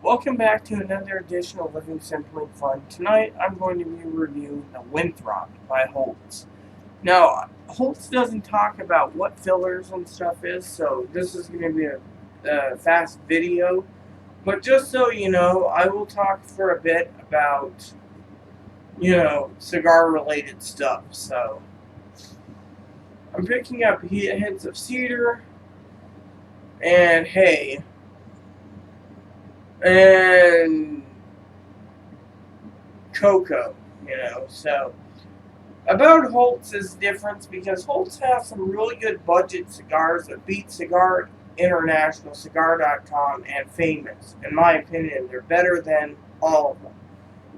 Welcome back to another edition of Living Simply and Fun. Tonight I'm going to be reviewing the Winthrop by Holts. Now, Holts doesn't talk about what fillers and stuff is, so this is going to be a fast video. But just so you know, I will talk for a bit about, cigar related stuff. So, I'm picking up hints of cedar and hay and cocoa, So, about Holtz's difference, because Holtz has some really good budget cigars that beat Cigar International, Cigar.com, and Famous. In my opinion, they're better than all of them.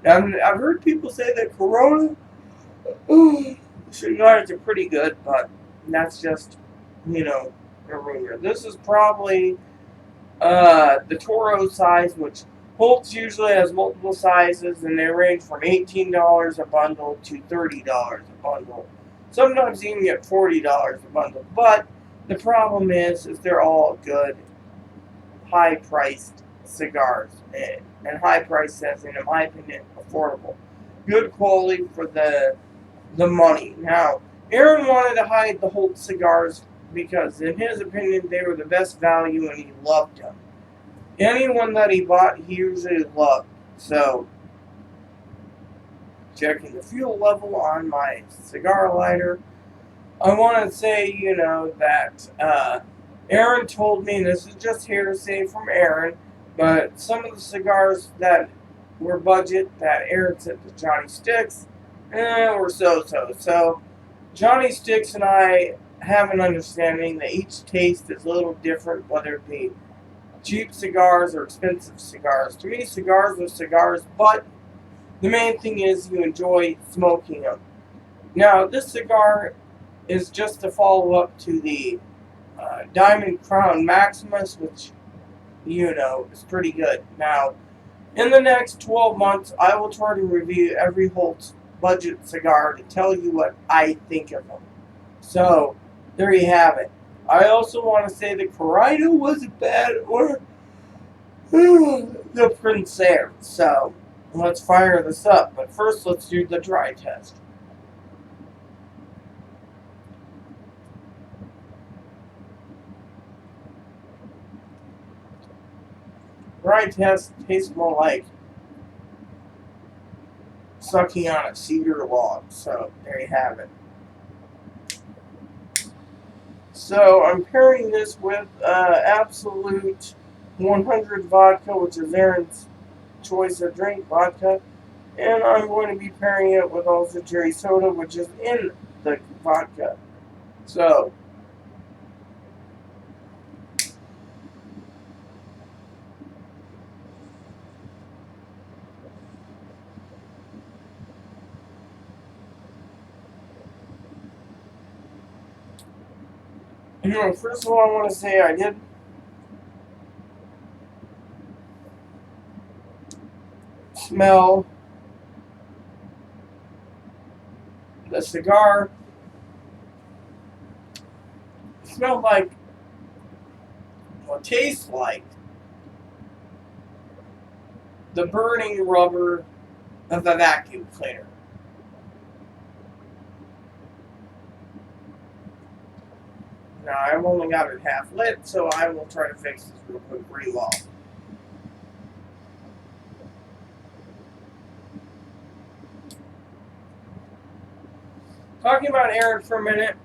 Now, I've heard people say that Corona cigars are pretty good, but that's just, a rumor. This is probably the Toro size, which Holtz usually has multiple sizes, and they range from $18 a bundle to $30 a bundle. Sometimes you can get $40 a bundle, but the problem is they're all good, high-priced cigars, and high-priced as in my opinion, affordable. Good quality for the money. Now, Aaron wanted to hide the Holtz cigars because, in his opinion, they were the best value, and he loved them. Anyone that he bought, he usually loved. So, checking the fuel level on my cigar lighter, I want to say, that Aaron told me, and this is just hearsay from Aaron, but some of the cigars that were budget that Aaron said to Johnny Sticks, were so-so. So, Johnny Sticks and I have an understanding that each taste is a little different, whether it be cheap cigars or expensive cigars. To me, cigars are cigars, but the main thing is you enjoy smoking them. Now, this cigar is just a follow-up to the Diamond Crown Maximus, which, is pretty good. Now, in the next 12 months, I will try to review every Holtz budget cigar to tell you what I think of them. So, there you have it. I also want to say the Corrido wasn't bad, or the Prince Air. So, let's fire this up. But first, let's do the dry test. Dry test tastes more like sucking on a cedar log. So, there you have it. So, I'm pairing this with Absolute 100 vodka, which is Aaron's choice of drink, vodka. And I'm going to be pairing it with also cherry soda, which is in the vodka. So, first of all, I want to say I did smell the cigar. It smelled like, or tastes like, the burning rubber of a vacuum cleaner. Now, I've only got it half lit, so I will try to fix this real quick pretty well. Talking about Aaron for a minute,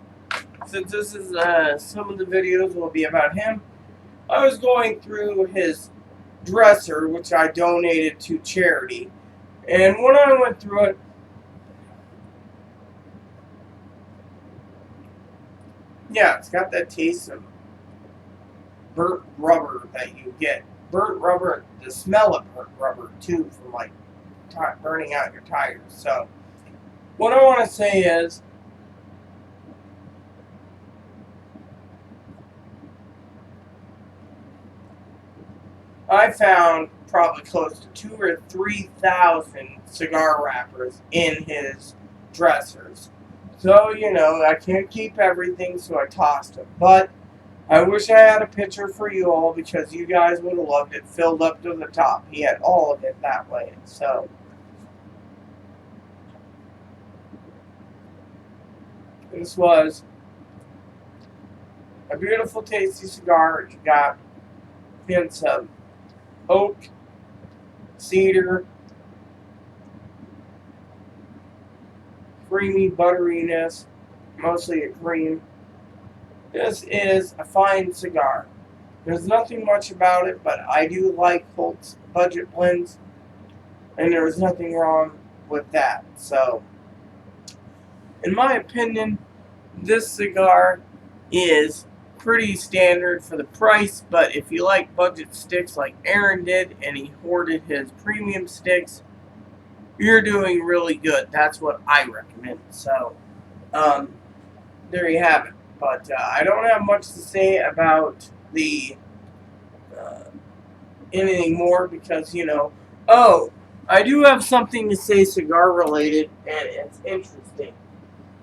since this is some of the videos will be about him, I was going through his dresser, which I donated to charity, and when I went through it, yeah, it's got that taste of burnt rubber that you get. Burnt rubber, the smell of burnt rubber, too, from, burning out your tires. So, what I want to say is, I found probably close to 2,000 or 3,000 cigar wrappers in his dressers. So, I can't keep everything, so I tossed them. But I wish I had a picture for you all because you guys would have loved it filled up to the top. He had all of it that way. So, this was a beautiful, tasty cigar. You got hints of oak, cedar, creamy butteriness, mostly a cream. This is a fine cigar. There's nothing much about it, but I do like Holt's budget blends, and there's nothing wrong with that. So, in my opinion, this cigar is pretty standard for the price, but if you like budget sticks like Aaron did and he hoarded his premium sticks, you're doing really good. That's what I recommend. So, there you have it. But I don't have much to say about the anything more because, oh, I do have something to say cigar related, and it's interesting.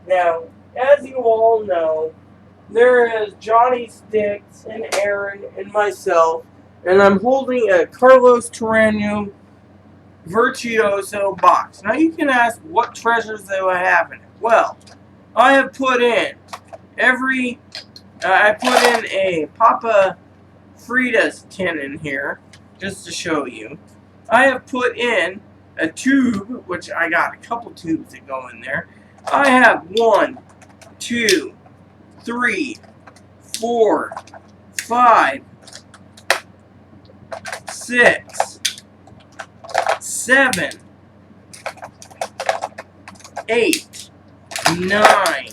Now, as you all know, there is Johnny Sticks and Aaron and myself, and I'm holding a Carlos Terreno Virtuoso box. Now, you can ask what treasures they will have in it. Well, I have put in I put in a Papa Frida's tin in here, just to show you. I have put in a tube, which I got a couple tubes that go in there. I have 1, 2, 3, 4, 5, 6, 7, 8, 9,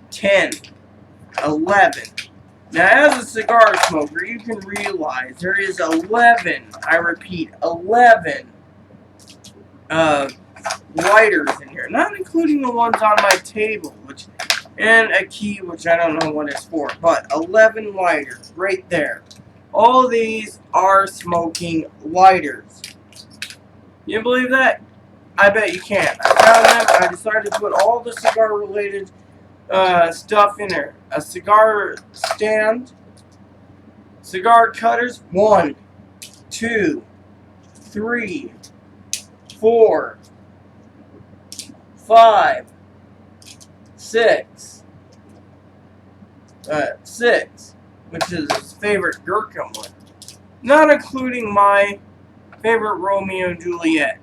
10, 11. Now, as a cigar smoker, you can realize there is 11, I repeat, 11 lighters in here. Not including the ones on my table, and a key, which I don't know what it's for, but 11 lighters right there. All of these are smoking lighters. You believe that? I bet you can. I found them. I decided to put all the cigar-related stuff in there. A cigar stand, cigar cutters, 1, 2, 3, 4, 5, 6, 6, which is his favorite Gurkha one, not including my favorite Romeo and Juliet.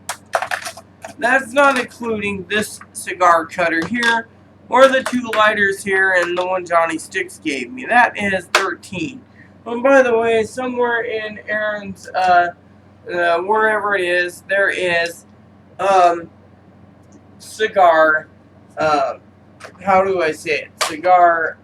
That's not including this cigar cutter here, or the 2 lighters here, and the one Johnny Sticks gave me. That is 13. And by the way, somewhere in Aaron's, wherever it is, there is, cigar, how do I say it? Cigar,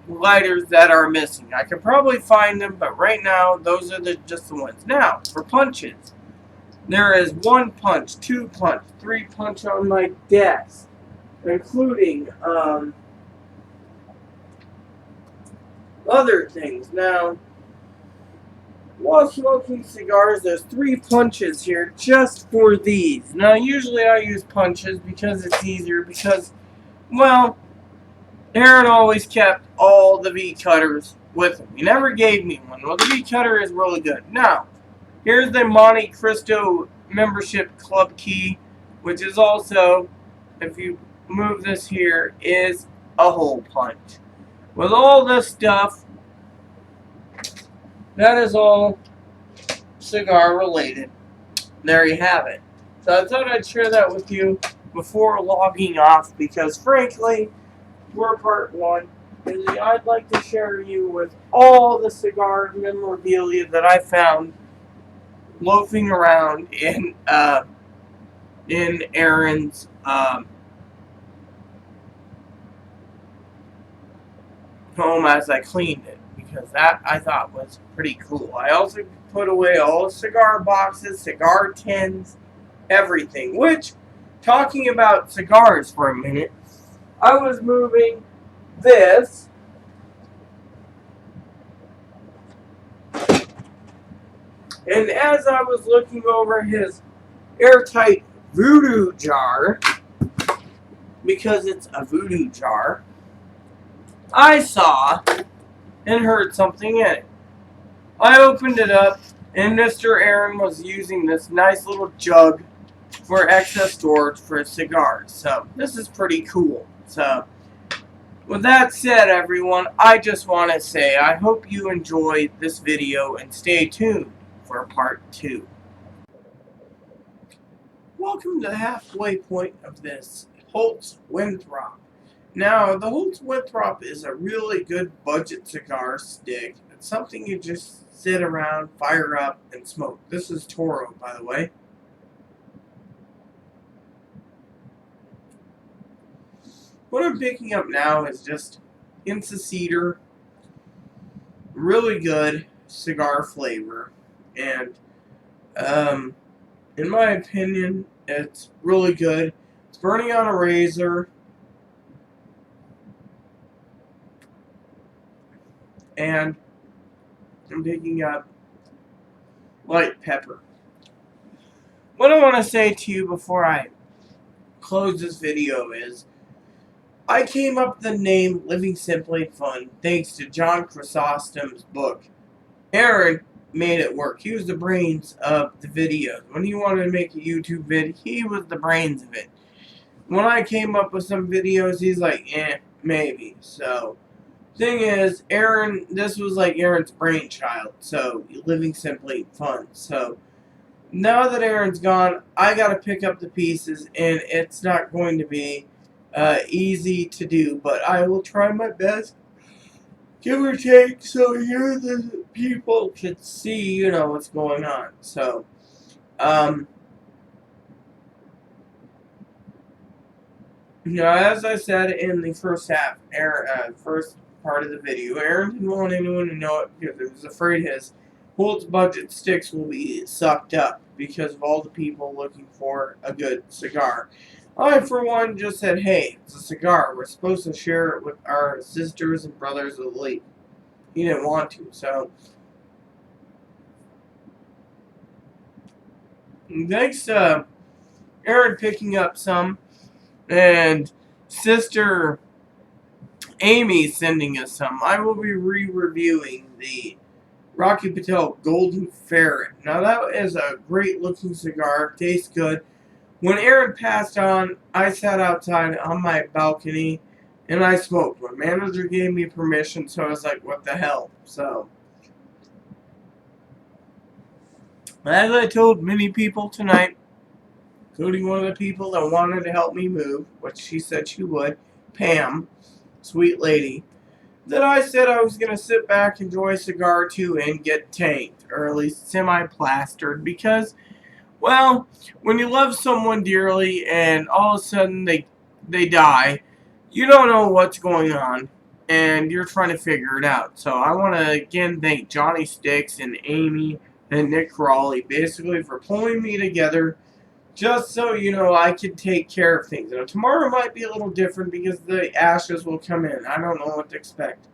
lighters that are missing. I could probably find them, but right now, those are just the ones. Now, for punches, there is 1 punch, 2 punch, 3 punch on my desk, including, other things. Now, while smoking cigars, there's 3 punches here just for these. Now, usually I use punches because it's easier because, well, Aaron always kept all the V cutters with him. He never gave me one. Well, the V cutter is really good. Now, here's the Monte Cristo membership club key, which is also, if you move this here, is a hole punch. With all this stuff, that is all cigar related. There you have it. So I thought I'd share that with you before logging off because frankly, for part 1, I'd like to share you with all the cigar memorabilia that I found loafing around in Aaron's home as I cleaned it, because that I thought was pretty cool. I also put away all cigar boxes, cigar tins, everything. Which, talking about cigars for a minute, I was moving this and as I was looking over his airtight voodoo jar, because it's a voodoo jar, I saw and heard something in it. I opened it up, and Mr. Aaron was using this nice little jug for excess storage for his cigars. So this is pretty cool. So with that said, everyone, I just want to say I hope you enjoyed this video and stay tuned for part 2. Welcome to the halfway point of this Holts Winthrop. Now, the Holts Winthrop is a really good budget cigar stick. It's something you just sit around, fire up, and smoke. This is Toro, by the way. What I'm picking up now is just Insa Cedar, really good cigar flavor, and in my opinion, it's really good. It's burning on a razor, and I'm picking up light pepper. What I want to say to you before I close this video is, I came up with the name Living Simply and Fun thanks to John Chrysostom's book. Aaron made it work. He was the brains of the videos. When he wanted to make a YouTube vid, he was the brains of it. When I came up with some videos, he's like, maybe. So, thing is, Aaron, this was like Aaron's brainchild. So, Living Simply and Fun. So, now that Aaron's gone, I gotta pick up the pieces, and it's not going to be easy to do, but I will try my best, give or take, so you, the people, can see, what's going on. So, as I said in the first part of the video, Aaron didn't want anyone to know it because he was afraid his Holt's budget sticks will be sucked up because of all the people looking for a good cigar. I, for one, just said, hey, it's a cigar. We're supposed to share it with our sisters and brothers of the league. He didn't want to, so. Thanks to Aaron picking up some, and Sister Amy sending us some, I will be re-reviewing the Rocky Patel Golden Ferret. Now, that is a great-looking cigar. Tastes good. When Aaron passed on, I sat outside on my balcony and I smoked. My manager gave me permission, so I was like, what the hell? So, as I told many people tonight, including one of the people that wanted to help me move, which she said she would, Pam, sweet lady, that I said I was going to sit back, enjoy a cigar too, and get tanked, or at least semi-plastered, because, well, when you love someone dearly and all of a sudden they die, you don't know what's going on, and you're trying to figure it out. So I want to again thank Johnny Sticks and Amy and Nick Crawley basically for pulling me together just so, I can take care of things. Tomorrow might be a little different because the ashes will come in. I don't know what to expect.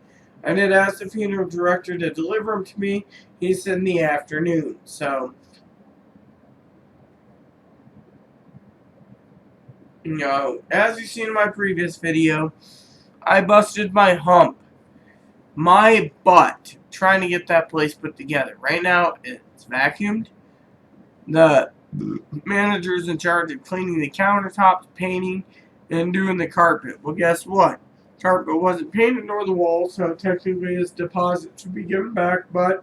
I did ask the funeral director to deliver them to me. He said in the afternoon. So, as you've seen in my previous video, I busted my hump, my butt, trying to get that place put together. Right now, it's vacuumed. The manager's in charge of cleaning the countertops, painting, and doing the carpet. Well, guess what? Carpet wasn't painted nor the walls, so technically his deposit should be given back, but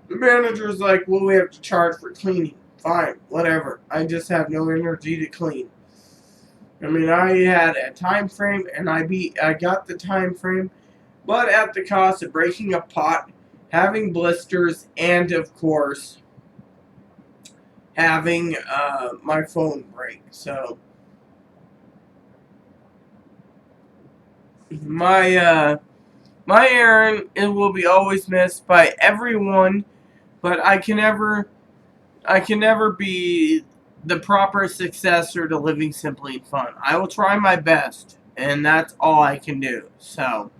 the manager's like, well, we have to charge for cleaning. Fine, whatever. I just have no energy to clean. I had a time frame, and I got the time frame, but at the cost of breaking a pot, having blisters, and of course, having my phone break. So, my Aaron, it will be always missed by everyone, but I can never be the proper successor to Living Simply and Fun. I will try my best, and that's all I can do. So,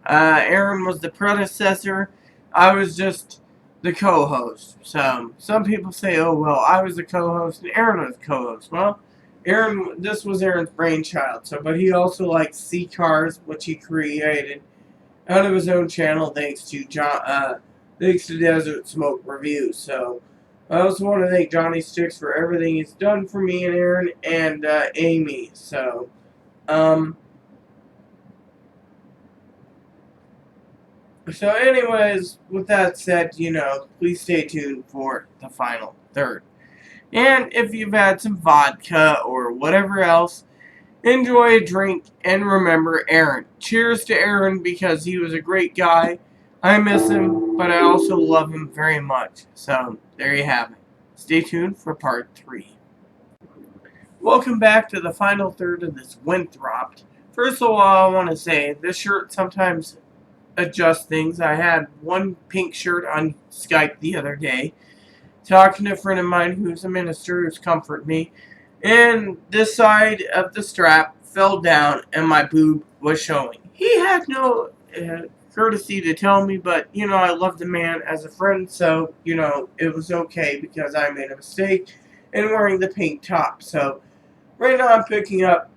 Aaron was the predecessor. I was just the co-host. So some people say, oh, well, I was the co-host and Aaron was the co-host. Well, this was Aaron's brainchild. So, but he also likes Cigars, which he created out of his own channel, thanks to Desert Smoke Reviews. So, I also want to thank Johnny Sticks for everything he's done for me and Aaron and Amy. So, anyways, with that said, please stay tuned for the final third. And if you've had some vodka or whatever else, enjoy a drink and remember Aaron. Cheers to Aaron because he was a great guy. I miss him, but I also love him very much. So, there you have it. Stay tuned for part 3. Welcome back to the final third of this Winthrop. First of all, I want to say this shirt sometimes adjusts things. I had one pink shirt on Skype the other day, talking to a friend of mine who's a minister who's comforted me, and this side of the strap fell down and my boob was showing. He had no courtesy to tell me, but, I love the man as a friend, so, it was okay because I made a mistake in wearing the pink top. So, right now I'm picking up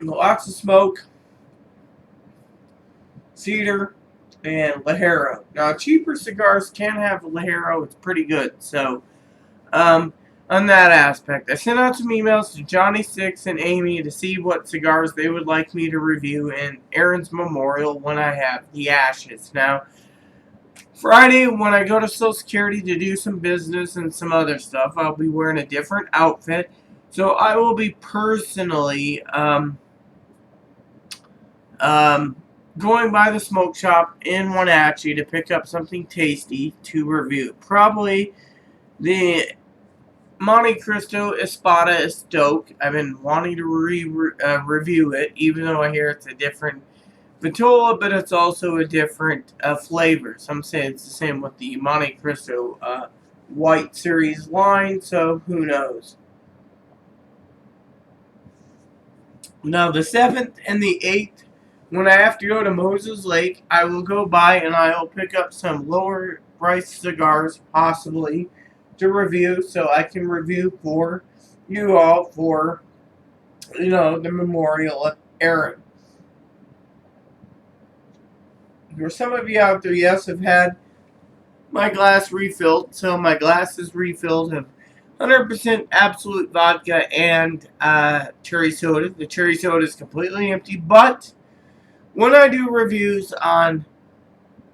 lots of smoke, cedar, and Ligero. Now, cheaper cigars can have Ligero. It's pretty good. So, on that aspect, I sent out some emails to Johnny Six and Amy to see what cigars they would like me to review in Aaron's memorial when I have the ashes. Now, Friday, when I go to Social Security to do some business and some other stuff, I'll be wearing a different outfit. So, I will be personally, going by the smoke shop in Wenatchee to pick up something tasty to review. Probably the Monte Cristo Espada Estoque. I've been wanting to review it, even though I hear it's a different vitola, but it's also a different flavor. Some say it's the same with the Monte Cristo White Series line, so who knows. Now, the 7th and the 8th, when I have to go to Moses Lake, I will go by and I'll pick up some lower price cigars, possibly, to review, so I can review for you all for, the memorial of Aaron. For some of you out there, yes, have had my glass refilled, so my glass is refilled of 100% absolute vodka and cherry soda. The cherry soda is completely empty, but when I do reviews on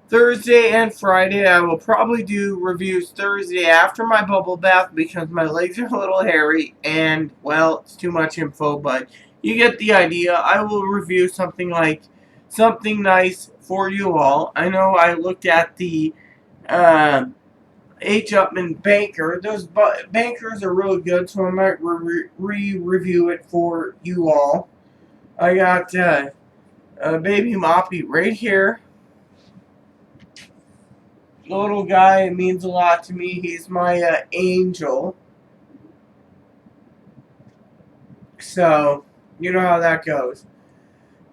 Thursday and Friday, I will probably do reviews Thursday after my bubble bath because my legs are a little hairy and, well, it's too much info, but you get the idea. I will review something nice for you all. I know I looked at the H. Upman Banker. Those bankers are really good, so I might review it for you all. I got Baby Moppy right here. The little guy means a lot to me. He's my angel. So, you know how that goes.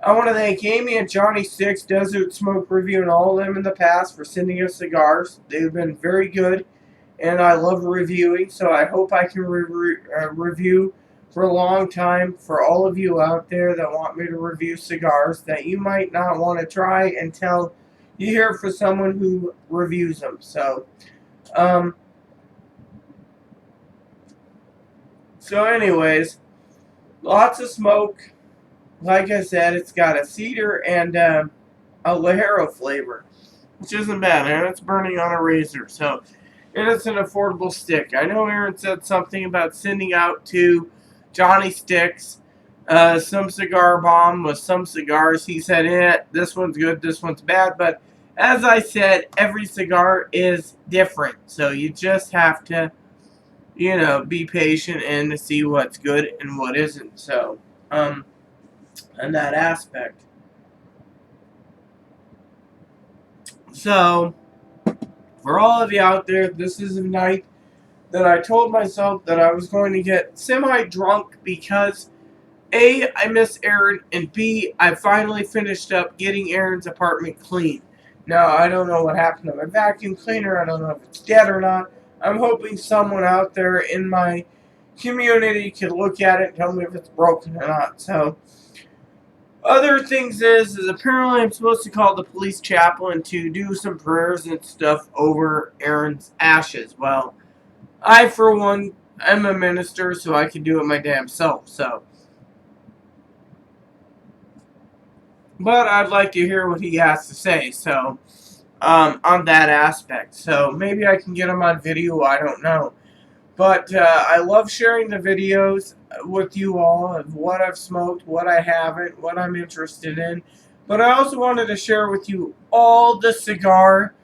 I want to thank Amy and Johnny Six, Desert Smoke Review, and all of them in the past for sending us cigars. They've been very good, and I love reviewing, so I hope I can review for a long time for all of you out there that want me to review cigars that you might not want to try until you hear it from someone who reviews them. So, anyways, lots of smoke. Like I said, it's got a cedar and a Ligero flavor, which isn't bad, and it's burning on a razor. So, and it's an affordable stick. I know Aaron said something about sending out to Johnny Sticks some cigar bomb with some cigars. He said, this one's good, this one's bad. But as I said, every cigar is different. So you just have to, be patient and see what's good and what isn't. So, in that aspect. So, for all of you out there, this is a night that I told myself that I was going to get semi-drunk because A, I miss Aaron, and B, I finally finished up getting Aaron's apartment clean. Now, I don't know what happened to my vacuum cleaner. I don't know if it's dead or not. I'm hoping someone out there in my community can look at it and tell me if it's broken or not. So, other things is apparently I'm supposed to call the police chaplain to do some prayers and stuff over Aaron's ashes. Well, I, for one, am a minister, so I can do it my damn self. So, but I'd like to hear what he has to say. So, on that aspect. So maybe I can get him on video. I don't know. But I love sharing the videos with you all of what I've smoked, what I haven't, what I'm interested in. But I also wanted to share with you all the cigar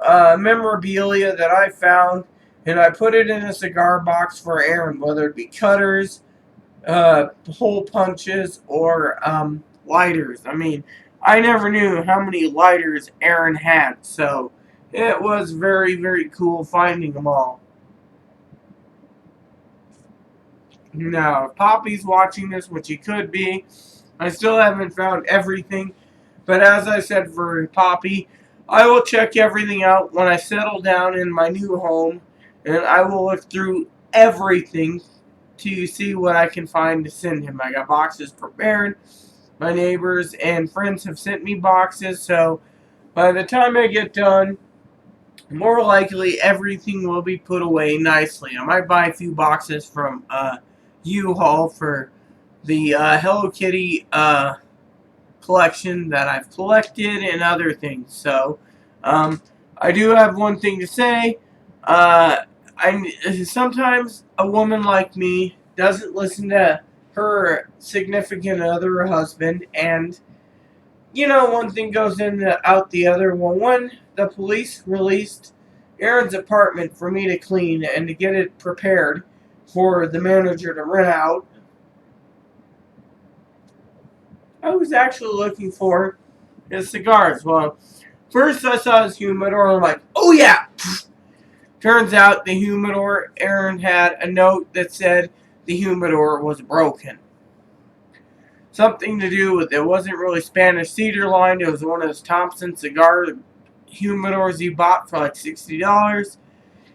memorabilia that I found, and I put it in a cigar box for Aaron, whether it be cutters, hole punches, or lighters. I mean, I never knew how many lighters Aaron had, so it was very, very cool finding them all. Now, if Poppy's watching this, which he could be, I still haven't found everything. But as I said for Poppy, I will check everything out when I settle down in my new home, and I will look through everything to see what I can find to send him. I got boxes prepared. My neighbors and friends have sent me boxes, so by the time I get done, more likely everything will be put away nicely. I might buy a few boxes from U-Haul for the Hello Kitty collection that I've collected and other things. So, I do have one thing to say. Sometimes a woman like me doesn't listen to her significant other or husband, and one thing goes in out the other. Well, when the police released Aaron's apartment for me to clean and to get it prepared for the manager to rent out, I was actually looking for his cigars. Well, first I saw his humidor, and I'm like, oh yeah! Turns out the humidor, Aaron had a note that said the humidor was broken. Something to do with, it wasn't really Spanish cedar lined, it was one of those Thompson cigar humidors he bought for like $60.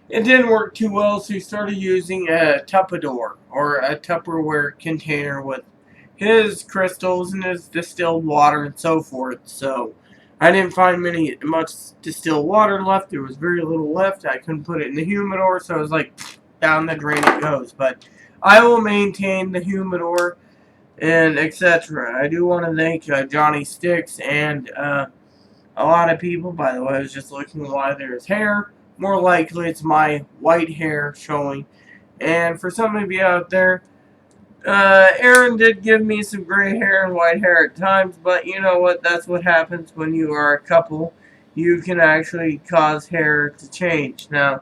It didn't work too well, so he started using a Tupperware, or a Tupperware container with his crystals and his distilled water and so forth. So I didn't find much distilled water left. There was very little left. I couldn't put it in the humidor, so I was like, down the drain it goes. But I will maintain the humidor and etc. I do want to thank Johnny Sticks and a lot of people. By the way, I was just looking why there's hair. More likely it's my white hair showing. And for some of you out there, Aaron did give me some gray hair and white hair at times, but you know what? That's what happens when you are a couple. You can actually cause hair to change. Now,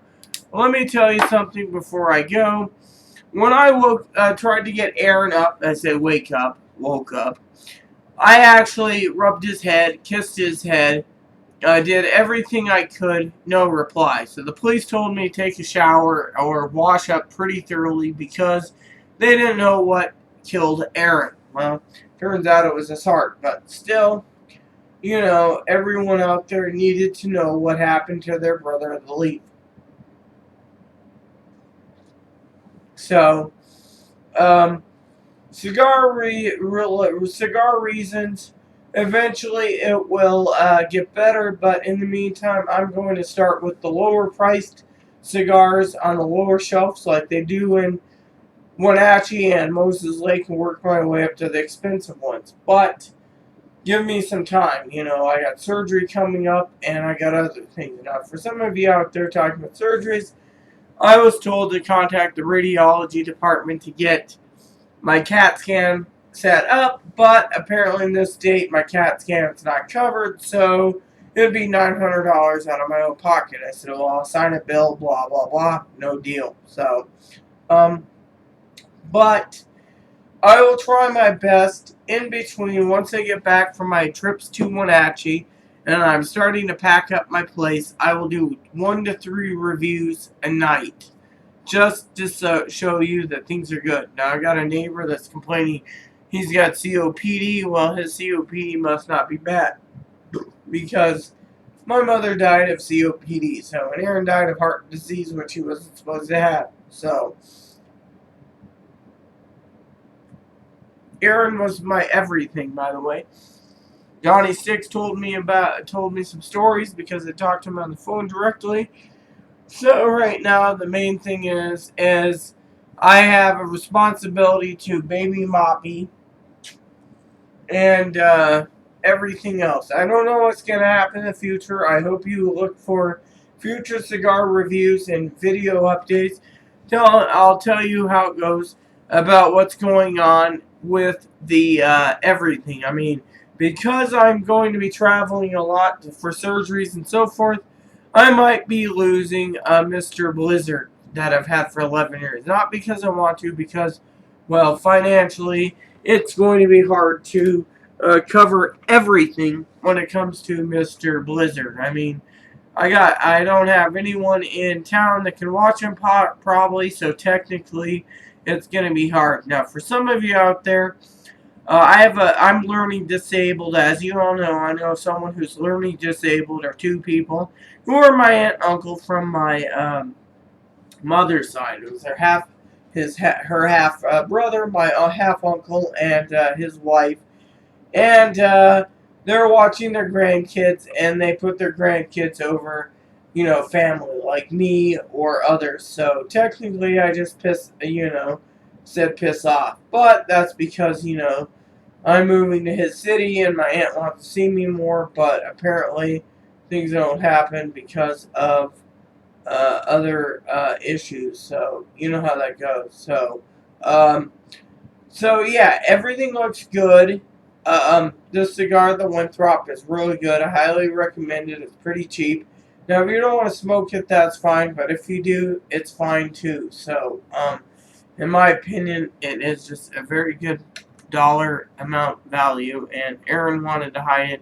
let me tell you something before I go. When I tried to get Aaron up, I said woke up, I actually rubbed his head, kissed his head, I did everything I could, no reply. So the police told me to take a shower or wash up pretty thoroughly because they didn't know what killed Aaron. Well, turns out it was his heart, but still, everyone out there needed to know what happened to their brother in the lead. So, cigar reasons, eventually it will get better, but in the meantime, I'm going to start with the lower priced cigars on the lower shelves like they do in Wenatchee and Moses Lake, and work my way up to the expensive ones. But give me some time. I got surgery coming up, and I got other things. Now, for some of you out there talking about surgeries, I was told to contact the radiology department to get my CAT scan set up, but apparently in this state my CAT scan is not covered, so it would be $900 out of my own pocket. I said, well, I'll sign a bill, blah, blah, blah, no deal. So, but I will try my best in between once I get back from my trips to Wenatchee and I'm starting to pack up my place. I will do 1 to 3 reviews a night just to show you that things are good. Now, I got a neighbor that's complaining he's got COPD. Well, his COPD must not be bad because my mother died of COPD, so, and Aaron died of heart disease, which he wasn't supposed to have. So, Aaron was my everything, by the way. Johnny Six told me some stories because I talked to him on the phone directly. So right now the main thing is I have a responsibility to baby Moppy and everything else. I don't know what's going to happen in the future. I hope you look for future cigar reviews and video updates. I'll tell you how it goes about what's going on with the everything. I mean, because I'm going to be traveling a lot for surgeries and so forth, I might be losing Mr. Blizzard that I've had for 11 years. Not because I want to, because, well, financially, it's going to be hard to cover everything when it comes to Mr. Blizzard. I mean, I don't have anyone in town that can watch him probably, so technically it's going to be hard. Now, for some of you out there, I'm learning disabled, as you all know. I know someone who's learning disabled, or two people who are my aunt and uncle from my mother's side. It was her half brother, my half uncle, and his wife, and they're watching their grandkids, and they put their grandkids over, family like me or others. So technically, I just said piss off, but that's because I'm moving to his city, and my aunt wants to see me more, but apparently things don't happen because of other issues. So you know how that goes. So yeah, everything looks good. This cigar, the Winthrop, is really good. I highly recommend it. It's pretty cheap. Now, if you don't want to smoke it, that's fine. But if you do, it's fine too. So, in my opinion, it is just a very good dollar amount value. And Aaron wanted to hide it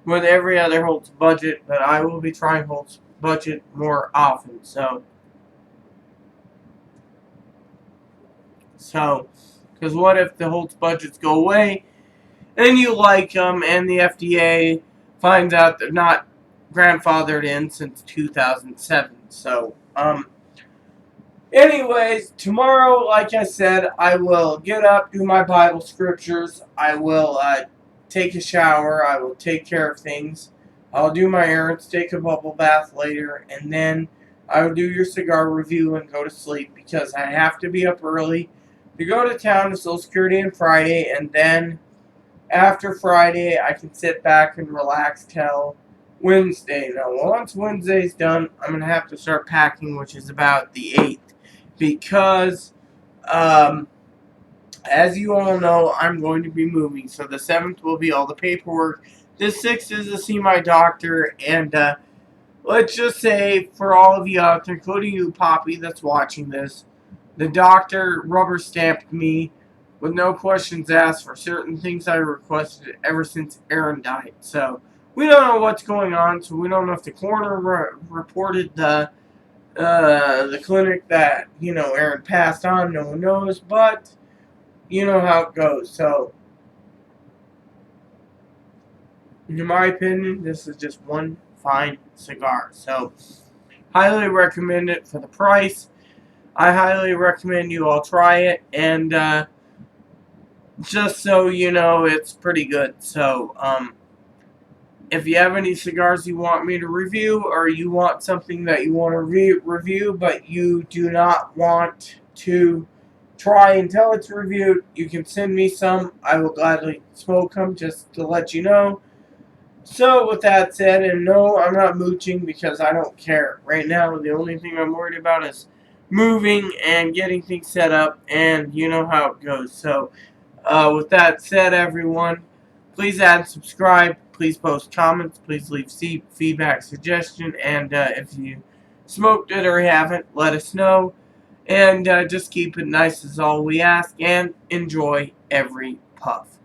with every other Holtz budget, but I will be trying Holtz budget more often. So, because what if the Holtz budgets go away and you like them, and the FDA finds out they're not grandfathered in since 2007? So, anyways, tomorrow, like I said, I will get up, do my Bible scriptures. I will take a shower. I will take care of things. I'll do my errands, take a bubble bath later, and then I will do your cigar review and go to sleep because I have to be up early to go to town to Social Security on Friday, and then after Friday, I can sit back and relax till Wednesday. Now, once Wednesday's done, I'm going to have to start packing, which is about the 8th. Because, as you all know, I'm going to be moving. So the 7th will be all the paperwork. The 6th is to see my doctor. And let's just say, for all of you out there, including you, Poppy, that's watching this, the doctor rubber stamped me with no questions asked for certain things I requested ever since Aaron died. So we don't know what's going on. So we don't know if the coroner reported the clinic that Aaron passed on. No one knows, but you know how it goes. So in my opinion, this is just one fine cigar. So highly recommend it for the price. I highly recommend you all try it, and just so you know, it's pretty good. So if you have any cigars you want me to review, or you want something that you want to review but you do not want to try until it's reviewed, you can send me some. I will gladly smoke them, just to let you know. So with that said, and no, I'm not mooching because I don't care. Right now, the only thing I'm worried about is moving and getting things set up, and you know how it goes. So with that said, everyone, please add and subscribe. Please post comments. Please leave feedback, suggestion. And if you smoked it or haven't, let us know. And just keep it nice is all we ask. And enjoy every puff.